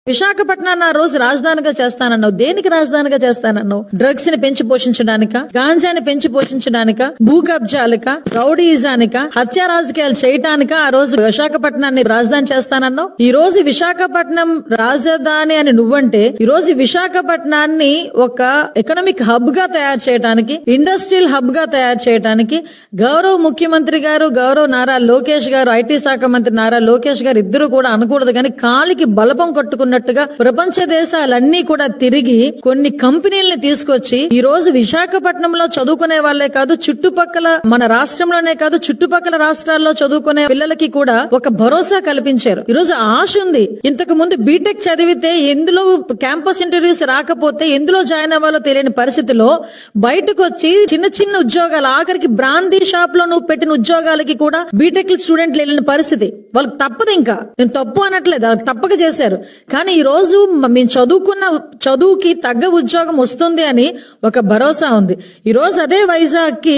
విశాఖపట్నాన్ని ఆ రోజు రాజధానిగా చేస్తానన్నావు. దేనికి రాజధానిగా చేస్తానన్నావు? డ్రగ్స్ ని పెంచి పోషించడానిక, గాంజాని పెంచి పోషించడానిక, భూ కబ్జాలక, రౌడీజానిక, హత్య రాజకీయాలు చేయటానిక ఆ రోజు విశాఖపట్నాన్ని రాజధాని చేస్తానన్నావు. ఈ రోజు విశాఖపట్నం రాజధాని అని నువ్వంటే, ఈ రోజు విశాఖపట్నాన్ని ఒక ఎకనామిక్ హబ్ గా తయారు చేయడానికి, ఇండస్ట్రియల్ హబ్ గా తయారు చేయడానికి గౌరవ ముఖ్యమంత్రి గారు, గౌరవ నారా లోకేష్ గారు, ఐటీ శాఖ మంత్రి నారా లోకేష్ గారు ఇద్దరు కూడా అనకూడదు కానీ కాలికి బలపం కట్టుకున్నట్టుగా ప్రపంచ దేశాలన్నీ కూడా తిరిగి కొన్ని కంపెనీలను తీసుకొచ్చి ఈ రోజు విశాఖపట్నంలో చదువుకునే వాళ్ళే కాదు, చుట్టుపక్కల మన రాష్ట్రంలోనే కాదు చుట్టుపక్కల రాష్ట్రాల్లో చదువుకునే పిల్లలకి కూడా ఒక భరోసా కల్పించారు. ఈ రోజు ఆశ ఉంది. ఇంతకు ముందు బీటెక్ చదివితే ఎందులో క్యాంపస్ ఇంటర్వ్యూస్ రాకపోతే ఎందులో జాయిన్ అవ్వాలో తెలియని పరిస్థితిలో బయటకు వచ్చి చిన్న చిన్న ఉద్యోగాలు, ఆఖరికి బ్రాందీ షాప్ లో నువ్వు పెట్టిన ఉద్యోగాలకి కూడా బీటెక్ స్టూడెంట్లు వెళ్ళిన పరిస్థితి. వాళ్ళకి తప్పదు. ఇంకా నేను తప్పు అనట్లేదు, అది తప్పక చేశారు. కానీ ఈ రోజు మేము చదువుకున్న చదువుకి తగ్గ ఉద్యోగం వస్తుంది అని ఒక భరోసా ఉంది. ఈ రోజు అదే వైజాగ్ కి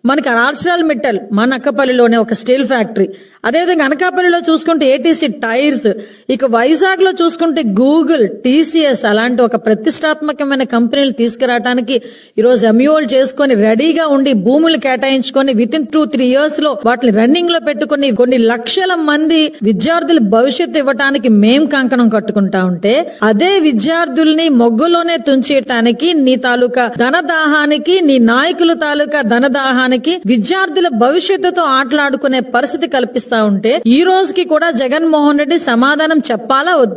మనకి ఆర్చరాల్ మిట్టల్, మన అక్కపల్లిలోనే ఒక స్టీల్ ఫ్యాక్టరీ, అదేవిధంగా అనకాపల్లిలో చూసుకుంటే ఏటీసీ టైర్స్, ఇక వైజాగ్ లో చూసుకుంటే గూగుల్, టీసీఎస్ అలాంటి ఒక ప్రతిష్టాత్మకమైన కంపెనీలు తీసుకురావడానికి ఈరోజు ఎంయూఓలు చేసుకుని రెడీగా ఉండి భూములు కేటాయించుకొని విత్ ఇన్ 2-3 years లో వాటిని రన్నింగ్ లో పెట్టుకుని కొన్ని లక్షల మంది విద్యార్థుల భవిష్యత్తు ఇవ్వటానికి మేం కంకణం కట్టుకుంటా ఉంటే, అదే విద్యార్థుల్ని మొగ్గులోనే తుంచేయటానికి నీ తాలూకా ధనదాహానికి, నీ నాయకుల తాలూకా ధనదాహానికి విద్యార్థుల భవిష్యత్తుతో ఆటలాడుకునే పరిస్థితి కల్పిస్తా ఉంటే ఈ రోజుకి కూడా జగన్మోహన్ రెడ్డి సమాధానం చెప్పాలా వద్దా?